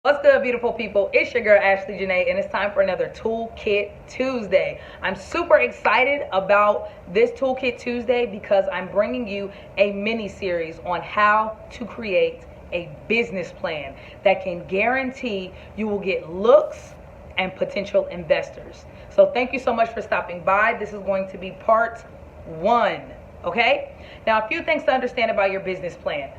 What's good, beautiful people? It's your girl Ashley Janae, and it's time for another Toolkit Tuesday. I'm super excited about this Toolkit Tuesday because I'm bringing you a mini series on how to create a business plan that can guarantee you will get looks and potential investors. So thank you so much for stopping by. This is going to be part 1, okay? Now, a few things to understand about your business plan.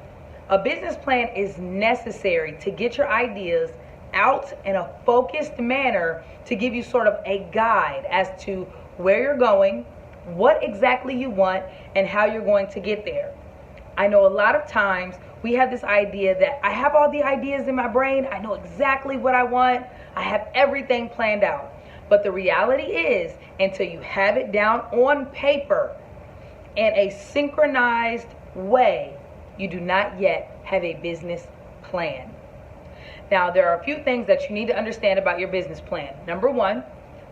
A business plan is necessary to get your ideas out in a focused manner to give you sort of a guide as to where you're going, what exactly you want, and how you're going to get there. I know a lot of times we have this idea that I have all the ideas in my brain, I know exactly what I want, I have everything planned out. But the reality is, until you have it down on paper in a synchronized way, you do not yet have a business plan. Now, there are a few things that you need to understand about your business plan. Number 1,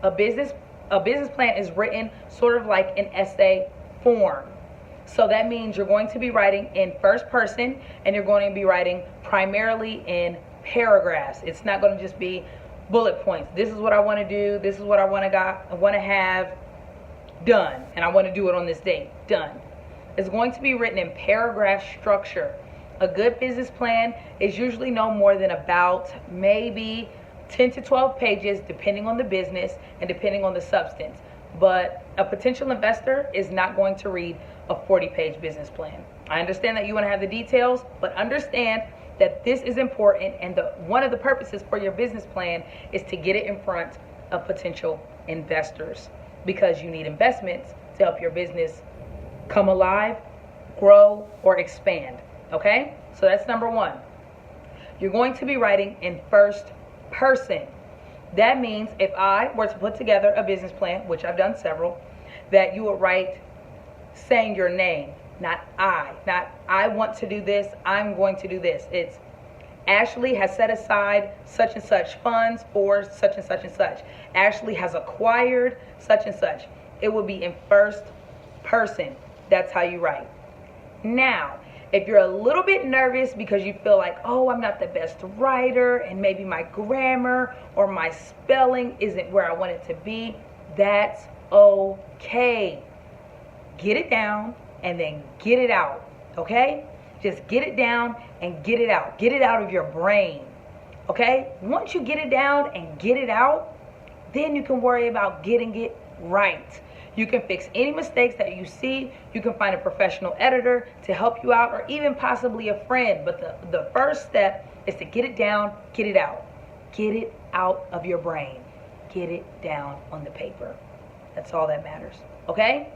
a business plan is written sort of like an essay form. So that means you're going to be writing in first person, and you're going to be writing primarily in paragraphs. It's not going to just be bullet points. This is what I want to do. This is what I want to have done, and I want to do it on this date. Done. It's going to be written in paragraph structure. A good business plan is usually no more than about maybe 10 to 12 pages, depending on the business and depending on the substance. But a potential investor is not going to read a 40-page business plan. I understand that you want to have the details, but understand that this is important, and one of the purposes for your business plan is to get it in front of potential investors, because you need investments to help your business come alive, grow, or expand. Okay? So that's number 1. You're going to be writing in first person. That means if I were to put together a business plan, which I've done several, that you would write saying your name, not I want to do this, I'm going to do this. It's Ashley has set aside such and such funds for such and such and such. Ashley has acquired such and such. It would be in first person. That's how you write. Now, if you're a little bit nervous because you feel like, oh, I'm not the best writer, and maybe my grammar or my spelling isn't where I want it to be, that's okay. Get it down and then get it out, okay? Just get it down and get it out. Get it out of your brain, okay? Once you get it down and get it out, then you can worry about getting it right. You can fix any mistakes that you see. You can find a professional editor to help you out, or even possibly a friend. But the first step is to get it down, get it out. Get it out of your brain. Get it down on the paper. That's all that matters, okay?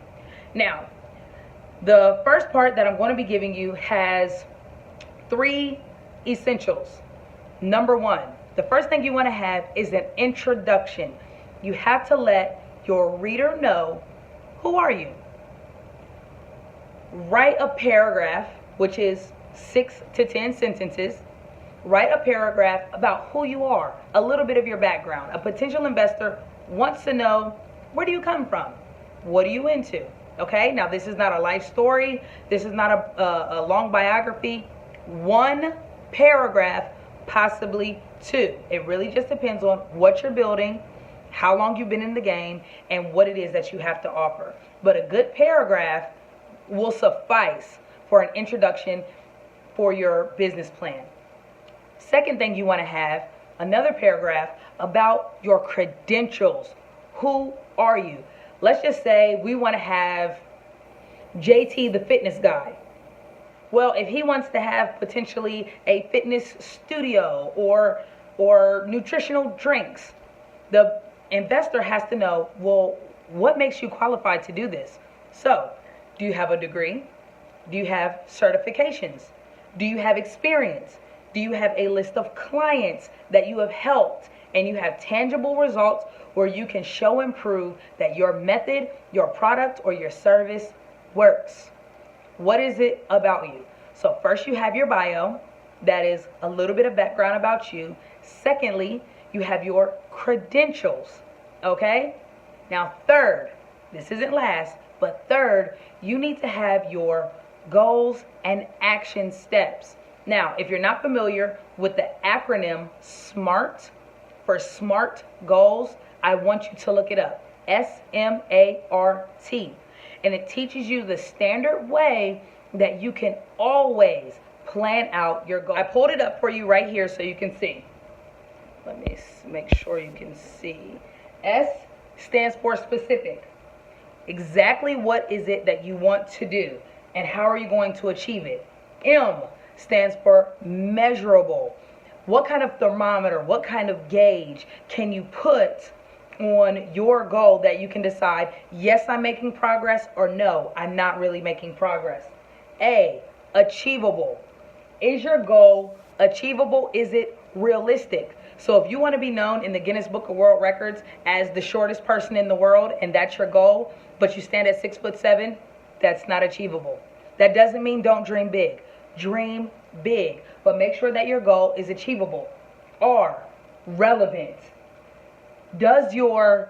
Now, the first part that I'm going to be giving you has 3 essentials. Number 1, the first thing you want to have is an introduction. You have to let your reader know, who are you? Write a paragraph, which is 6 to 10 sentences. Write a paragraph about who you are, a little bit of your background. A potential investor wants to know, where do you come from? What are you into? Okay, now this is not a life story. This is not a long biography. 1 paragraph, possibly 2. It really just depends on what you're building, how long you've been in the game, and what it is that you have to offer. But a good paragraph will suffice for an introduction for your business plan. Second thing you want to have, another paragraph about your credentials. Who are you? Let's just say we want to have JT, the fitness guy. Well, if he wants to have potentially a fitness studio or nutritional drinks, the investor has to know, well, what makes you qualified to do this? So, do you have a degree? Do you have certifications? Do you have experience? Do you have a list of clients that you have helped, and you have tangible results where you can show and prove that your method, your product, or your service works? What is it about you? So first, you have your bio. That is a little bit of background about you. Secondly, you have your credentials, okay? Now third, this isn't last, but third, you need to have your goals and action steps. Now, if you're not familiar with the acronym SMART for SMART goals, I want you to look it up. SMART. And it teaches you the standard way that you can always plan out your goal. I pulled it up for you right here so you can see. Let me make sure you can see. S stands for specific. Exactly what is it that you want to do and how are you going to achieve it? M stands for measurable. What kind of thermometer, what kind of gauge can you put on your goal that you can decide, yes, I'm making progress, or no, I'm not really making progress? A, achievable. Is your goal achievable? Is it realistic? So if you want to be known in the Guinness Book of World Records as the shortest person in the world and that's your goal, but you stand at 6'7", that's not achievable. That doesn't mean don't dream big. Dream big, but make sure that your goal is achievable. R, relevant. Does your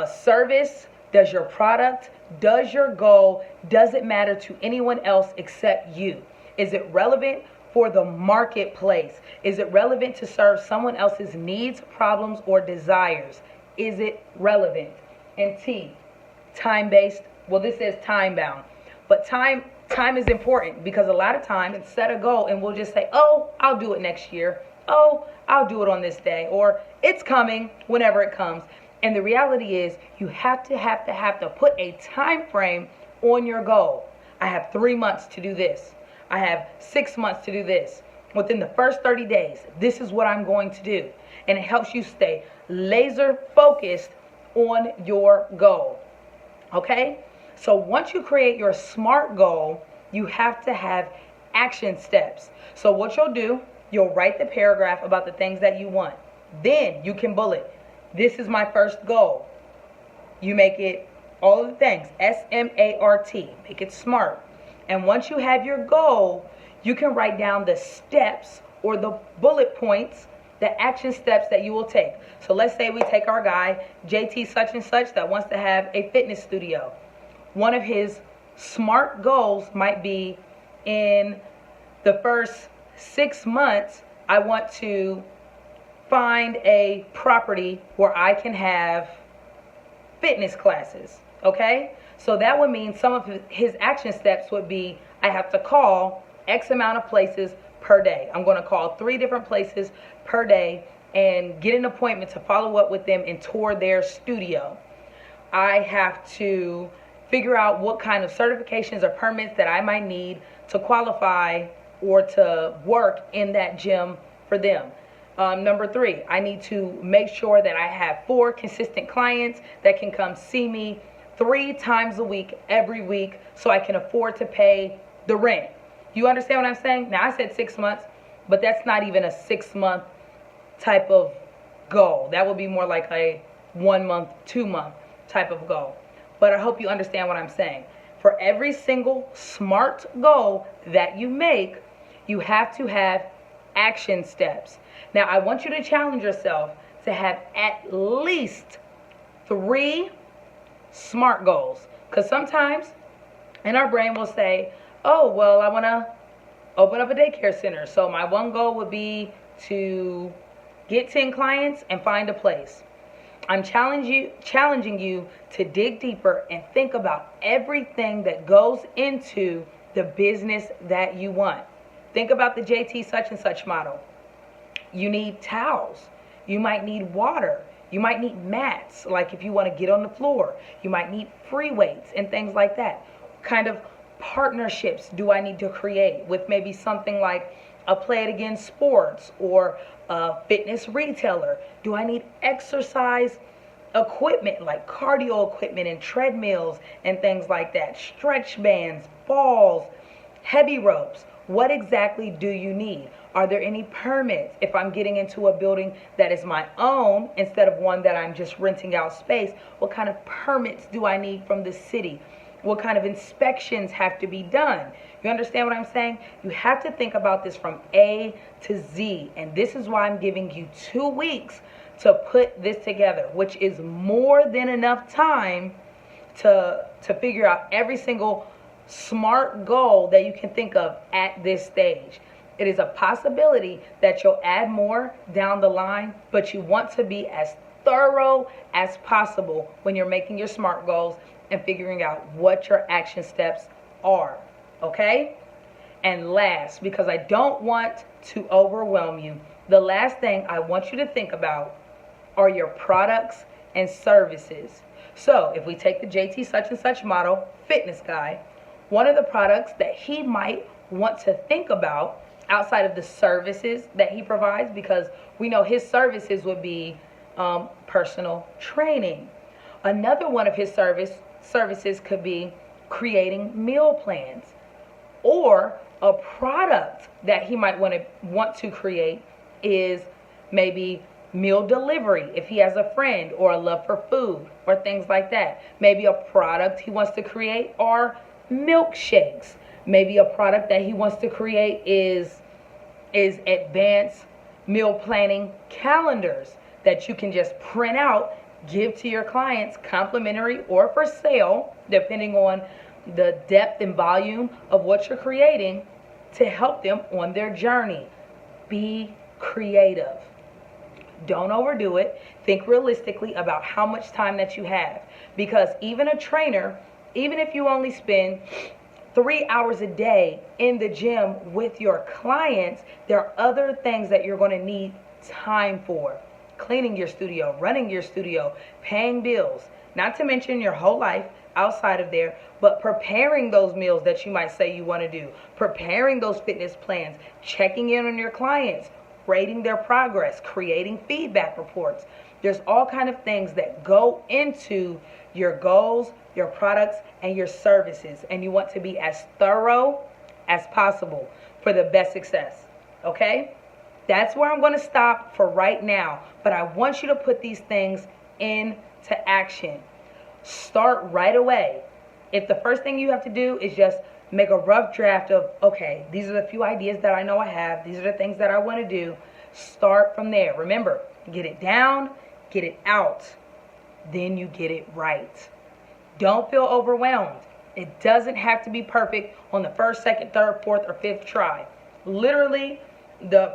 service, does your product, does your goal, does it matter to anyone else except you? Is it relevant for the marketplace? Is it relevant to serve someone else's needs, problems, or desires? Is it relevant? And T, time-based. Well, this says time-bound. But time is important because a lot of times it's set a goal and we'll just say, oh, I'll do it next year. Oh, I'll do it on this day. Or it's coming whenever it comes. And the reality is you have to put a time frame on your goal. I have 3 months to do this. I have 6 months to do this. Within the first 30 days, this is what I'm going to do. And it helps you stay laser focused on your goal. Okay? So once you create your SMART goal, you have to have action steps. So what you'll do, you'll write the paragraph about the things that you want. Then you can bullet. This is my first goal. You make it all of the things. SMART. Make it SMART. And once you have your goal, you can write down the steps or the bullet points, the action steps that you will take. So let's say we take our guy, JT such and such, that wants to have a fitness studio. One of his SMART goals might be, in the first 6 months, I want to find a property where I can have fitness classes. Okay? So that would mean some of his action steps would be, I have to call X amount of places per day. I'm going to call 3 different places per day and get an appointment to follow up with them and tour their studio. I have to figure out what kind of certifications or permits that I might need to qualify or to work in that gym for them. Number 3, I need to make sure that I have 4 consistent clients that can come see me 3 times a week, every week, so I can afford to pay the rent. You understand what I'm saying? Now, I said 6 months, but that's not even a 6-month type of goal. That would be more like a 1 month, 2 month type of goal. But I hope you understand what I'm saying. For every single SMART goal that you make, you have to have action steps. Now, I want you to challenge yourself to have at least 3 SMART goals. Because sometimes in our brain we'll say, oh, well, I want to open up a daycare center. So my one goal would be to get 10 clients and find a place. I'm challenging you to dig deeper and think about everything that goes into the business that you want. Think about the JT such and such model. You need towels. You might need water. You might need mats, like if you want to get on the floor. You might need free weights and things like that. What kind of partnerships do I need to create with maybe something like a Play It Again Sports or a fitness retailer? Do I need exercise equipment like cardio equipment and treadmills and things like that? Stretch bands, balls, heavy ropes. What exactly do you need? Are there any permits if I'm getting into a building that is my own instead of one that I'm just renting out space? What kind of permits do I need from the city? What kind of inspections have to be done? You understand what I'm saying? You have to think about this from A to Z. And this is why I'm giving you 2 weeks to put this together, which is more than enough time to figure out every single SMART goal that you can think of at this stage. It is a possibility that you'll add more down the line, but you want to be as thorough as possible when you're making your SMART goals and figuring out what your action steps are, okay? And last, because I don't want to overwhelm you, the last thing I want you to think about are your products and services. So if we take the JT such and such model fitness guy, one of the products that he might want to think about outside of the services that he provides, because we know his services would be personal training. Another one of his services could be creating meal plans, or a product that he might want to create is maybe meal delivery if he has a friend or a love for food or things like that. Maybe a product he wants to create are milkshakes. Maybe a product that he wants to create is advanced meal planning calendars that you can just print out, give to your clients complimentary or for sale, depending on the depth and volume of what you're creating, to help them on their journey. Be creative. Don't overdo it. Think realistically about how much time that you have. Because even a trainer, even if you only spend 3 hours a day in the gym with your clients, there are other things that you're going to need time for. Cleaning your studio, running your studio, paying bills, not to mention your whole life outside of there, but preparing those meals that you might say you want to do, preparing those fitness plans, checking in on your clients, rating their progress, creating feedback reports. There's all kind of things that go into your goals, your products, and your services, and you want to be as thorough as possible for the best success, okay? That's where I'm going to stop for right now, but I want you to put these things into action. Start right away. If the first thing you have to do is just make a rough draft of, okay, these are the few ideas that I know I have, these are the things that I want to do, start from there. Remember, get it down, get it out, then you get it right. Don't feel overwhelmed. It doesn't have to be perfect on the first, second, third, fourth, or fifth try. Literally,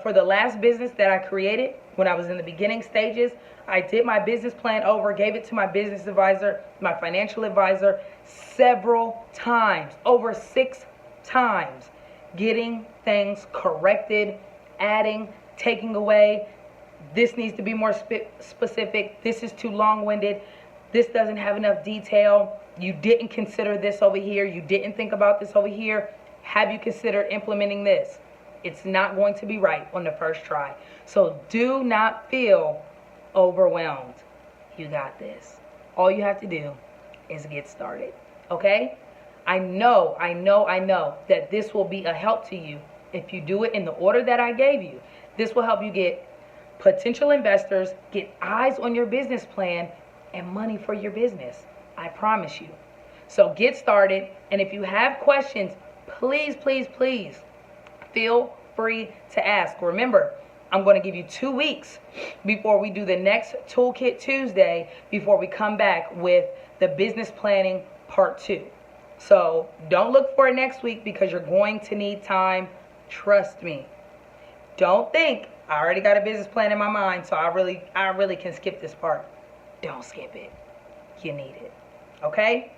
for the last business that I created, when I was in the beginning stages, I did my business plan over, gave it to my business advisor, my financial advisor, several times, over 6 times, getting things corrected, adding, taking away. This needs to be more specific. This is too long-winded. This doesn't have enough detail. You didn't consider this over here. You didn't think about this over here. Have you considered implementing this? It's not going to be right on the first try. So do not feel overwhelmed. You got this. All you have to do is get started. Okay? I know that this will be a help to you if you do it in the order that I gave you. This will help you get potential investors, get eyes on your business plan, and money for your business. I promise you. So get started. And if you have questions, please, please, please feel free to ask. Remember, I'm going to give you 2 weeks before we do the next Toolkit Tuesday, before we come back with the business planning part 2. So don't look for it next week, because you're going to need time. Trust me. Don't think I already got a business plan in my mind, so I really can skip this part. Don't skip it. You need it. Okay?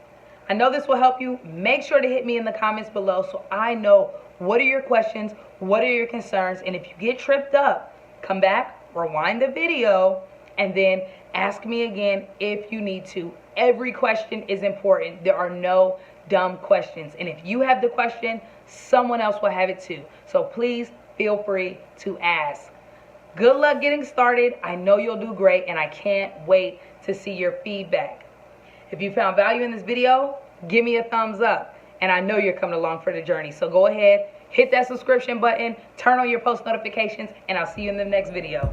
I know this will help you. Make sure to hit me in the comments below so I know what are your questions, what are your concerns, and if you get tripped up, come back, rewind the video, and then ask me again if you need to. Every question is important. There are no dumb questions. And if you have the question, someone else will have it too. So please feel free to ask. Good luck getting started. I know you'll do great, and I can't wait to see your feedback. If you found value in this video, give me a thumbs up. And I know you're coming along for the journey. So go ahead, hit that subscription button, turn on your post notifications, and I'll see you in the next video.